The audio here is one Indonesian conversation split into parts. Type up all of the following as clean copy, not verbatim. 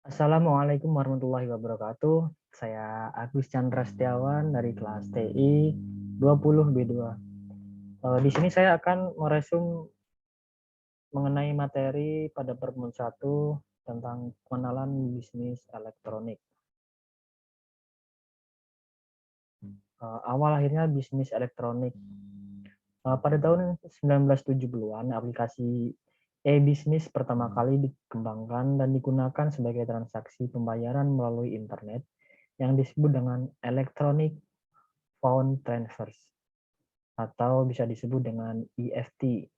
Assalamualaikum warahmatullahi wabarakatuh. Saya Agus Chandra Setiawan dari kelas TI 20B2. Di sini saya akan meresum mengenai materi pada pertemuan 1 tentang pengenalan bisnis elektronik. Awal akhirnya bisnis elektronik. Pada tahun 1970-an, aplikasi e-bisnis pertama kali dikembangkan dan digunakan sebagai transaksi pembayaran melalui internet yang disebut dengan Electronic Fund Transfers atau bisa disebut dengan EFT.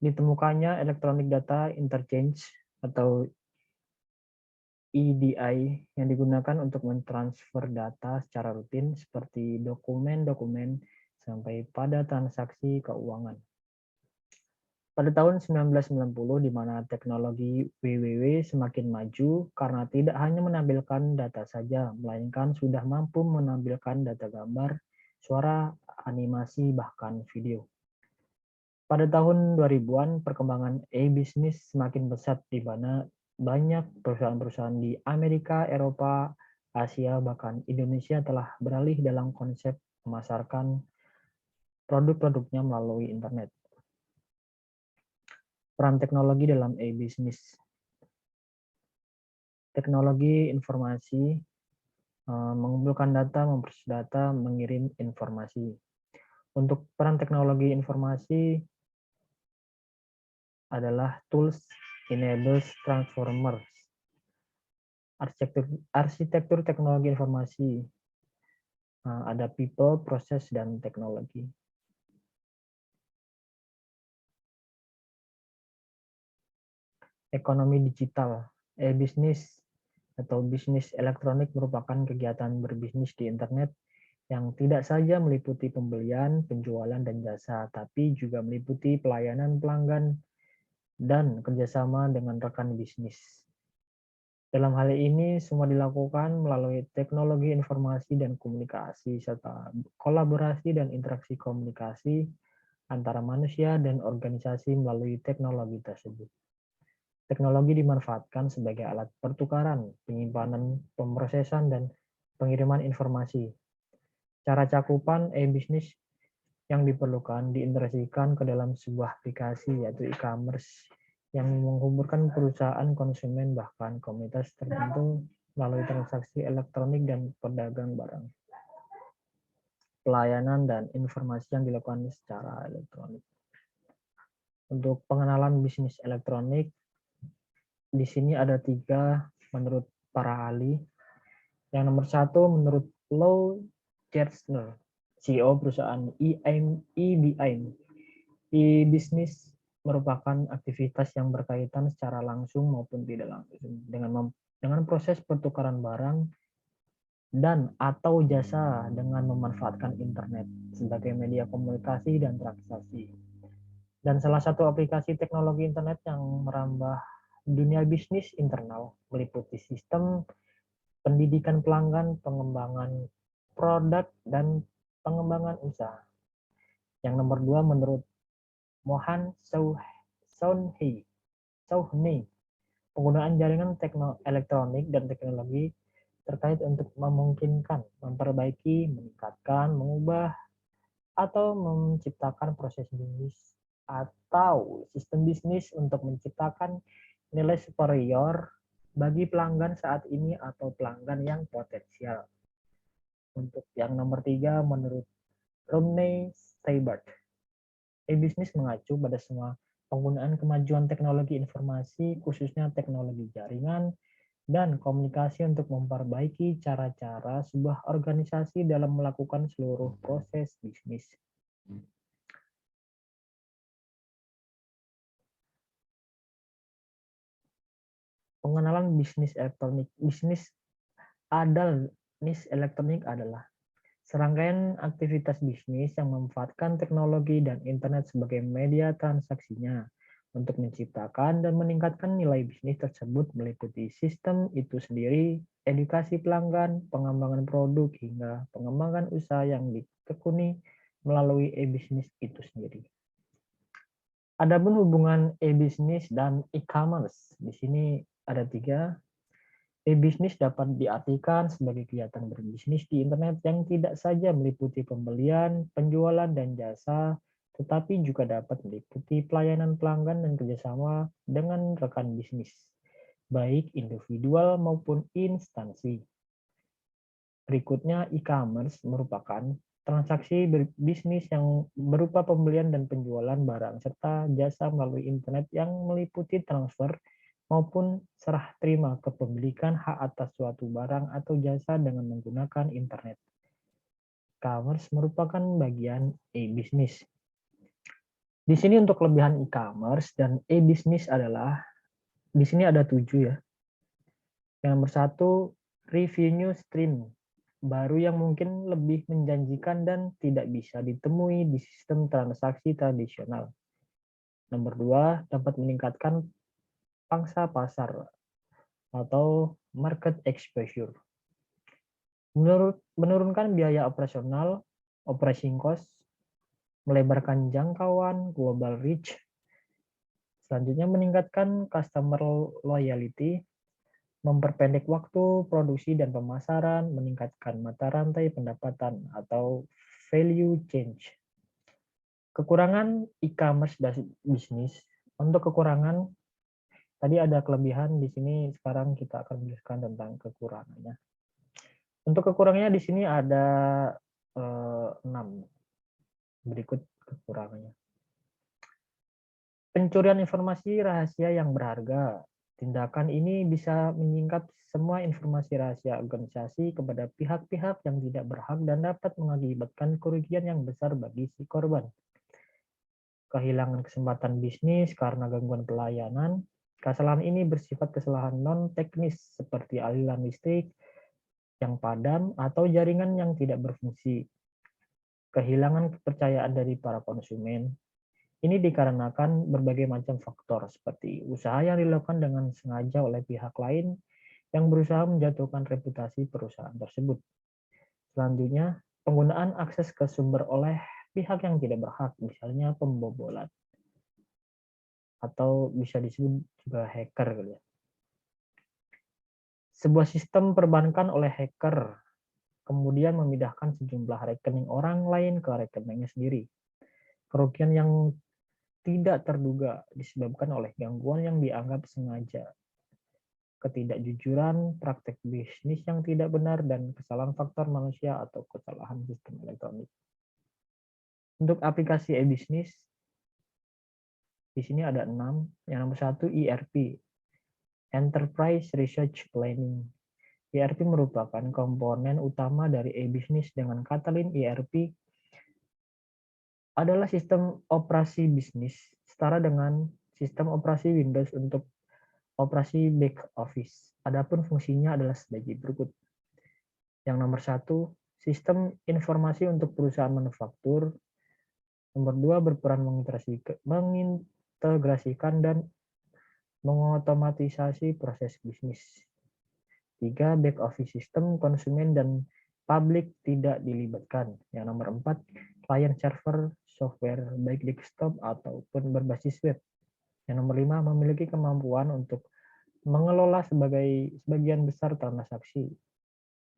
Ditemukannya Electronic Data Interchange atau EDI yang digunakan untuk mentransfer data secara rutin seperti dokumen-dokumen sampai pada transaksi keuangan. Pada tahun 1990, di mana teknologi WWW semakin maju karena tidak hanya menampilkan data saja, melainkan sudah mampu menampilkan data gambar, suara, animasi, bahkan video. Pada tahun 2000-an, perkembangan e-bisnis semakin pesat di mana banyak perusahaan-perusahaan di Amerika, Eropa, Asia, bahkan Indonesia telah beralih dalam konsep memasarkan produk-produknya melalui internet. Peran teknologi dalam e-bisnis. Teknologi informasi, mengumpulkan data, memproses data, mengirim informasi. Untuk peran teknologi informasi adalah tools enables transformers. Arsitektur teknologi informasi, ada people, proses, dan teknologi. Ekonomi digital, e-bisnis atau bisnis elektronik merupakan kegiatan berbisnis di internet yang tidak saja meliputi pembelian, penjualan, dan jasa, tapi juga meliputi pelayanan pelanggan dan kerjasama dengan rekan bisnis. Dalam hal ini, semua dilakukan melalui teknologi informasi dan komunikasi, serta kolaborasi dan interaksi komunikasi antara manusia dan organisasi melalui teknologi tersebut. Teknologi dimanfaatkan sebagai alat pertukaran, penyimpanan, pemrosesan, dan pengiriman informasi. Cara cakupan e-bisnis yang diperlukan diintegrasikan ke dalam sebuah aplikasi, yaitu e-commerce, yang menghubungkan perusahaan, konsumen, bahkan komunitas tertentu melalui transaksi elektronik dan pedagang barang. Pelayanan dan informasi yang dilakukan secara elektronik. Untuk pengenalan bisnis elektronik, di sini ada 3 menurut para ahli. Yang nomor 1 menurut Lou Gerstner, CEO perusahaan IBM. E-bisnis merupakan aktivitas yang berkaitan secara langsung maupun tidak langsung dengan proses pertukaran barang dan atau jasa dengan memanfaatkan internet sebagai media komunikasi dan transaksi. Dan salah satu aplikasi teknologi internet yang merambah dunia bisnis internal meliputi sistem pendidikan pelanggan, pengembangan produk, dan pengembangan usaha. Yang nomor 2 menurut Mohan Sounhei, penggunaan jaringan elektronik dan teknologi terkait untuk memungkinkan, memperbaiki, meningkatkan, mengubah, atau menciptakan proses bisnis atau sistem bisnis untuk menciptakan nilai superior bagi pelanggan saat ini atau pelanggan yang potensial. Untuk yang nomor 3 menurut Romney Steibert, e-bisnis mengacu pada semua penggunaan kemajuan teknologi informasi, khususnya teknologi jaringan dan komunikasi untuk memperbaiki cara-cara sebuah organisasi dalam melakukan seluruh proses bisnis. Pengenalan bisnis elektronik. Bisnis elektronik adalah serangkaian aktivitas bisnis yang memanfaatkan teknologi dan internet sebagai media transaksinya untuk menciptakan dan meningkatkan nilai bisnis tersebut meliputi sistem itu sendiri, edukasi pelanggan, pengembangan produk, hingga pengembangan usaha yang ditekuni melalui e-bisnis itu sendiri. Adapun hubungan e-bisnis dan e-commerce, di sini ada 3. E-bisnis dapat diartikan sebagai kegiatan berbisnis di internet yang tidak saja meliputi pembelian, penjualan, dan jasa, tetapi juga dapat meliputi pelayanan pelanggan dan kerjasama dengan rekan bisnis, baik individual maupun instansi. Berikutnya, e-commerce merupakan transaksi bisnis yang berupa pembelian dan penjualan barang serta jasa melalui internet yang meliputi transfer maupun serah terima kepemilikan hak atas suatu barang atau jasa dengan menggunakan internet. E-commerce merupakan bagian e-bisnis. Di sini untuk kelebihan e-commerce dan e-bisnis adalah, di sini ada 7 ya. Yang nomor 1, revenue stream baru yang mungkin lebih menjanjikan dan tidak bisa ditemui di sistem transaksi tradisional. Nomor 2, dapat meningkatkan pangsa pasar atau market exposure. Menurunkan biaya operasional, operating cost, melebarkan jangkauan, global reach. Selanjutnya meningkatkan customer loyalty, memperpendek waktu produksi dan pemasaran, meningkatkan mata rantai pendapatan atau value change. Kekurangan e-commerce bisnis. Untuk kekurangan, tadi ada kelebihan, di sini sekarang kita akan menjelaskan tentang kekurangannya. Untuk kekurangannya di sini ada 6. Berikut kekurangannya. Pencurian informasi rahasia yang berharga. Tindakan ini bisa menyingkap semua informasi rahasia organisasi kepada pihak-pihak yang tidak berhak dan dapat mengakibatkan kerugian yang besar bagi si korban. Kehilangan kesempatan bisnis karena gangguan pelayanan. Kesalahan ini bersifat kesalahan non-teknis seperti aliran listrik yang padam atau jaringan yang tidak berfungsi. Kehilangan kepercayaan dari para konsumen. Ini dikarenakan berbagai macam faktor seperti usaha yang dilakukan dengan sengaja oleh pihak lain yang berusaha menjatuhkan reputasi perusahaan tersebut. Selanjutnya, penggunaan akses ke sumber oleh pihak yang tidak berhak, misalnya pembobolan. Atau bisa disebut juga hacker. Sebuah sistem perbankan oleh hacker, kemudian memindahkan sejumlah rekening orang lain ke rekeningnya sendiri. Kerugian yang tidak terduga disebabkan oleh gangguan yang dianggap sengaja, ketidakjujuran, praktek bisnis yang tidak benar, dan kesalahan faktor manusia atau kesalahan sistem elektronik. Untuk aplikasi e-bisnis, di sini ada 6. Yang nomor 1, ERP, Enterprise Research Planning. ERP merupakan komponen utama dari e-bisnis. Dengan kata lain, ERP adalah sistem operasi bisnis setara dengan sistem operasi Windows untuk operasi back office. Adapun fungsinya adalah sebagai berikut. Yang nomor 1, sistem informasi untuk perusahaan manufaktur. Nomor 2, berperan mengintegrasikan dan mengotomatisasi proses bisnis. 3, back office system konsumen dan publik tidak dilibatkan. Yang nomor 4, client server software baik desktop ataupun berbasis web. Yang nomor 5, memiliki kemampuan untuk mengelola sebagian besar transaksi.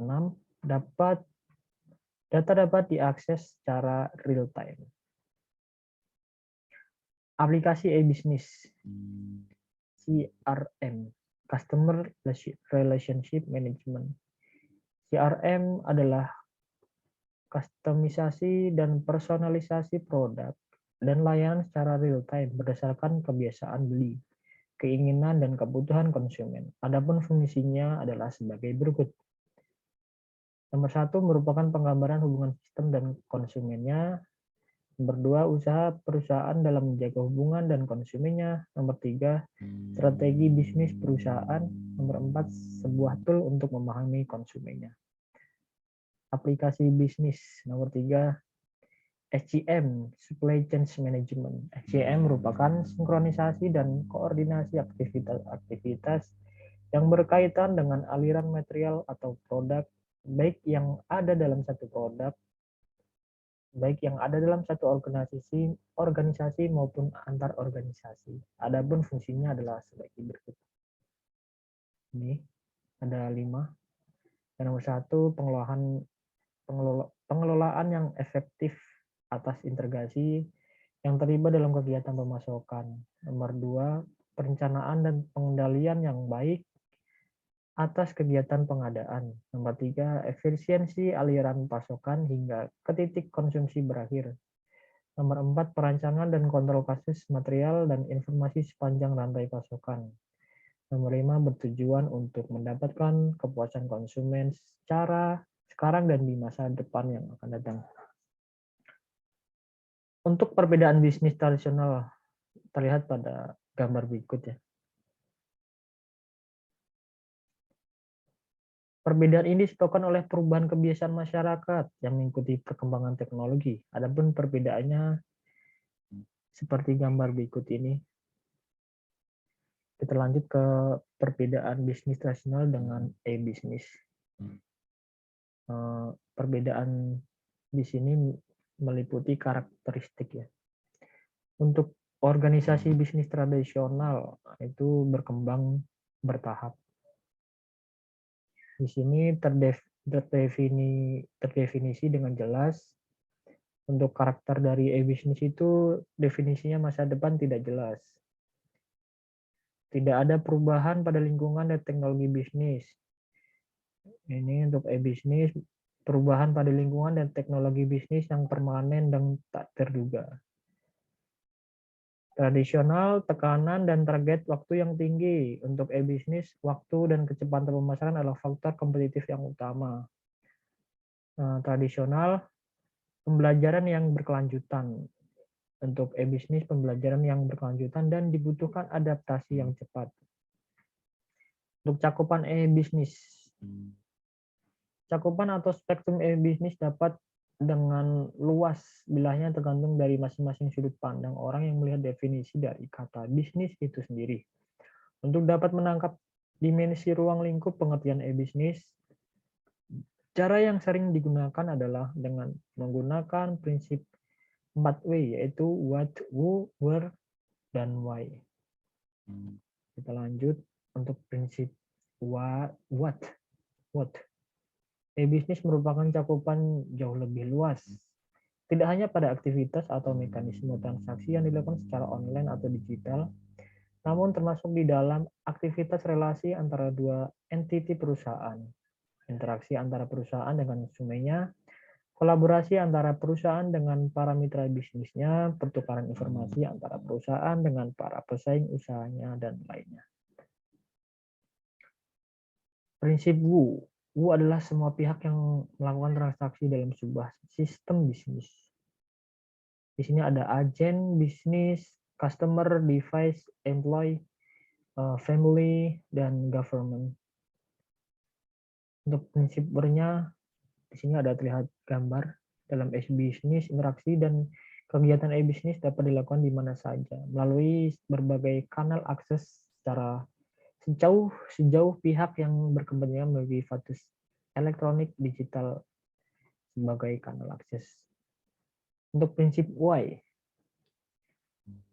6, data dapat diakses secara real time. Aplikasi e-bisnis, CRM, Customer Relationship Management. CRM adalah kustomisasi dan personalisasi produk dan layanan secara real time berdasarkan kebiasaan beli, keinginan, dan kebutuhan konsumen. Adapun fungsinya adalah sebagai berikut. Nomor 1, merupakan penggambaran hubungan sistem dan konsumennya. Nomor 2, usaha perusahaan dalam menjaga hubungan dan konsumennya. Nomor 3, strategi bisnis perusahaan. Nomor 4, sebuah tool untuk memahami konsumennya. Aplikasi bisnis. Nomor 3, SCM, Supply Chain Management. SCM merupakan sinkronisasi dan koordinasi aktivitas yang berkaitan dengan aliran material atau produk, baik yang ada dalam satu produk baik yang ada dalam satu organisasi maupun antar organisasi. Adapun fungsinya adalah sebagai berikut. Ini ada 5. Yang nomor 1, pengelolaan yang efektif atas integrasi yang terlibat dalam kegiatan pemasokan. Nomor 2, perencanaan dan pengendalian yang baik atas kegiatan pengadaan. Nomor 3, efisiensi aliran pasokan hingga ke titik konsumsi berakhir. Nomor 4, perancangan dan kontrol kasus material dan informasi sepanjang rantai pasokan. Nomor 5, bertujuan untuk mendapatkan kepuasan konsumen secara sekarang dan di masa depan yang akan datang. Untuk perbedaan bisnis tradisional terlihat pada gambar berikut ya. Perbedaan ini disebabkan oleh perubahan kebiasaan masyarakat yang mengikuti perkembangan teknologi. Adapun perbedaannya seperti gambar berikut ini. Kita lanjut ke perbedaan bisnis tradisional dengan e-bisnis. Perbedaan di sini meliputi karakteristik ya. Untuk organisasi bisnis tradisional itu berkembang bertahap. Di sini terdefinisi dengan jelas. Untuk karakter dari e-bisnis itu definisinya masa depan tidak jelas. Tidak ada perubahan pada lingkungan dan teknologi bisnis. Ini untuk e-bisnis, perubahan pada lingkungan dan teknologi bisnis yang permanen dan tak terduga. Tradisional, tekanan, dan target waktu yang tinggi. Untuk e-bisnis, waktu dan kecepatan pemasaran adalah faktor kompetitif yang utama. Tradisional, pembelajaran yang berkelanjutan. Untuk e-bisnis, pembelajaran yang berkelanjutan dan dibutuhkan adaptasi yang cepat. Untuk cakupan e-bisnis. Cakupan atau spektrum e-bisnis dapat dengan luas bilahnya tergantung dari masing-masing sudut pandang orang yang melihat definisi dari kata bisnis itu sendiri. Untuk dapat menangkap dimensi ruang lingkup pengertian e-bisnis, cara yang sering digunakan adalah dengan menggunakan prinsip 4W, yaitu what, who, where, dan why. Kita lanjut untuk prinsip what. E-bisnis merupakan cakupan jauh lebih luas. Tidak hanya pada aktivitas atau mekanisme transaksi yang dilakukan secara online atau digital, namun termasuk di dalam aktivitas relasi antara dua entiti perusahaan, interaksi antara perusahaan dengan konsumennya, kolaborasi antara perusahaan dengan para mitra bisnisnya, pertukaran informasi antara perusahaan dengan para pesaing usahanya, dan lainnya. Prinsip Wu. Wu adalah semua pihak yang melakukan transaksi dalam sebuah sistem bisnis. Di sini ada agen bisnis, customer, device, employee, family, dan government. Untuk prinsip Wu-nya, di sini ada terlihat gambar dalam e-bisnis, interaksi dan kegiatan e-bisnis dapat dilakukan di mana saja melalui berbagai kanal akses secara sejauh pihak yang berkepentingan memiliki status elektronik digital sebagai kanal akses. Untuk prinsip why,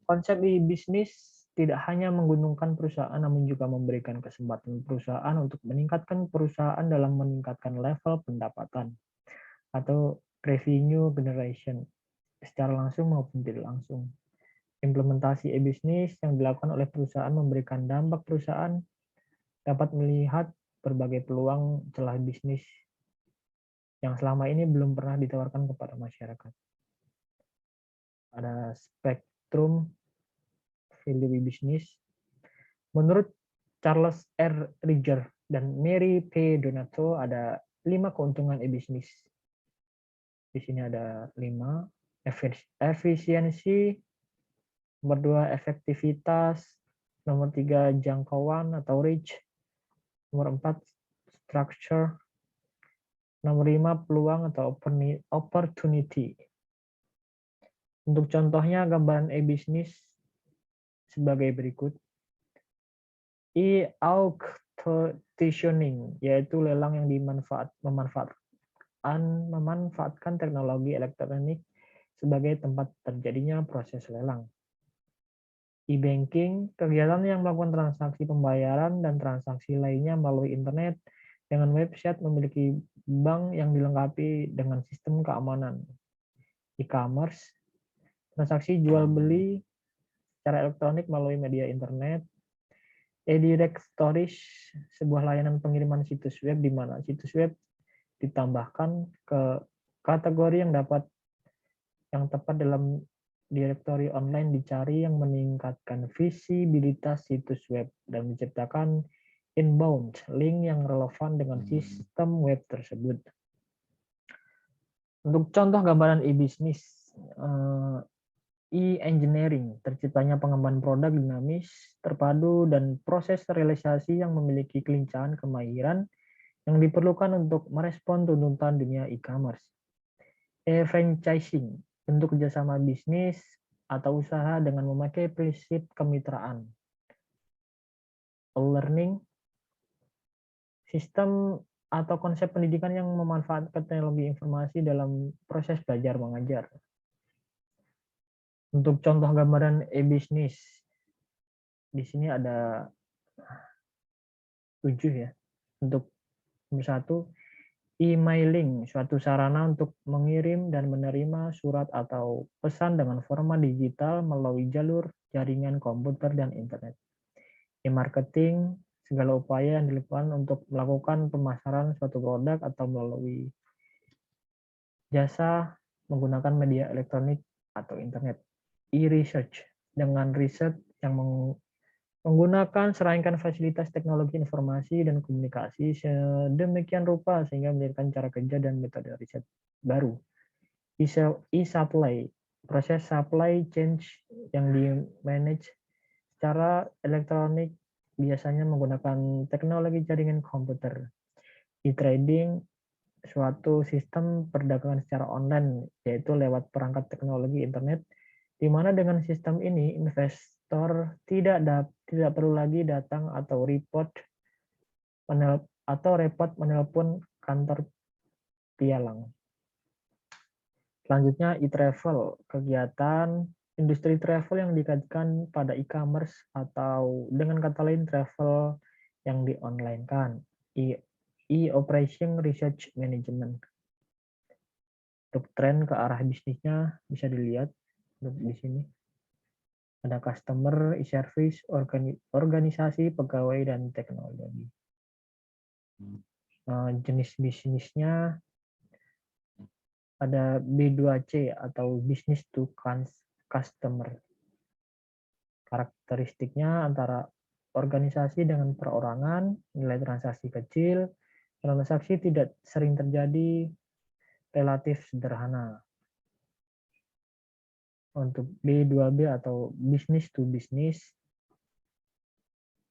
konsep di bisnis tidak hanya menguntungkan perusahaan, namun juga memberikan kesempatan perusahaan untuk meningkatkan perusahaan dalam meningkatkan level pendapatan atau revenue generation secara langsung maupun tidak langsung. Implementasi e-bisnis yang dilakukan oleh perusahaan memberikan dampak perusahaan dapat melihat berbagai peluang celah bisnis yang selama ini belum pernah ditawarkan kepada masyarakat. Ada spektrum value bisnis. Menurut Charles R. Riger dan Mary P. Donato, ada 5 keuntungan e-bisnis. Di sini ada 5. Efisiensi, nomor 2 efektivitas, nomor 3 jangkauan atau reach, nomor 4 structure, nomor 5 peluang atau opportunity. Untuk contohnya gambaran e-bisnis sebagai berikut. E-auctioning, yaitu lelang yang memanfaatkan teknologi elektronik sebagai tempat terjadinya proses lelang. E-banking, kegiatan yang melakukan transaksi pembayaran dan transaksi lainnya melalui internet dengan website memiliki bank yang dilengkapi dengan sistem keamanan. E-commerce, transaksi jual beli secara elektronik melalui media internet. E-directories, sebuah layanan pengiriman situs web di mana situs web ditambahkan ke kategori yang tepat dalam direktori online dicari yang meningkatkan visibilitas situs web dan menciptakan inbound link yang relevan dengan sistem web tersebut. Untuk contoh gambaran e-bisnis, e-engineering, terciptanya pengembangan produk dinamis, terpadu, dan proses realisasi yang memiliki kelincahan kemahiran yang diperlukan untuk merespon tuntutan dunia e-commerce. E-franchising, bentuk kerjasama bisnis atau usaha dengan memakai prinsip kemitraan. E-learning, sistem atau konsep pendidikan yang memanfaatkan teknologi informasi dalam proses belajar mengajar. Untuk contoh gambaran e-bisnis, di sini ada 7 ya. Untuk nomor 1, e-mailing, suatu sarana untuk mengirim dan menerima surat atau pesan dengan format digital melalui jalur jaringan komputer dan internet. E-marketing, segala upaya yang dilakukan untuk melakukan pemasaran suatu produk atau melalui jasa menggunakan media elektronik atau internet. E-research, dengan riset yang menggunakan serangkaian fasilitas teknologi informasi dan komunikasi sedemikian rupa sehingga melahirkan cara kerja dan metode riset baru. E-supply, proses supply chain yang di-manage secara elektronik biasanya menggunakan teknologi jaringan komputer. E-trading, suatu sistem perdagangan secara online, yaitu lewat perangkat teknologi internet, di mana dengan sistem ini investor tidak perlu lagi datang atau repot menelpon kantor pialang. Selanjutnya e-travel, kegiatan industri travel yang dikaitkan pada e-commerce atau dengan kata lain travel yang di-online-kan. E-operation research management. Untuk tren ke arah bisnisnya bisa dilihat di sini. Ada customer, e-service, organisasi, pegawai, dan teknologi. Jenis bisnisnya ada B2C atau business to customer. Karakteristiknya antara organisasi dengan perorangan, nilai transaksi kecil, transaksi tidak sering terjadi, relatif sederhana. Untuk B2B atau business to business,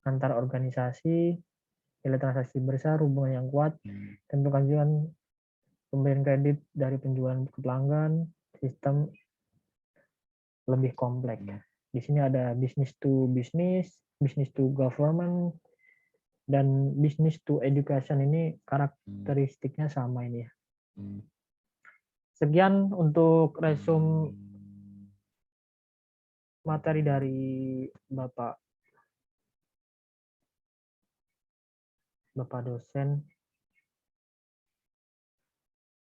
antar organisasi, nilai transaksi besar, hubungan yang kuat, dan pengajuan pemberian kredit dari penjualan ke pelanggan, sistem lebih kompleks. Di sini ada business to business, business to government, dan business to education. Ini karakteristiknya sama ini ya. Sekian untuk resume materi dari Bapak dosen.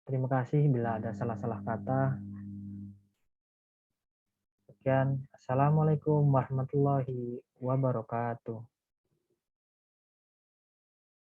Terima kasih bila ada salah-salah kata. Sekian. Assalamualaikum warahmatullahi wabarakatuh.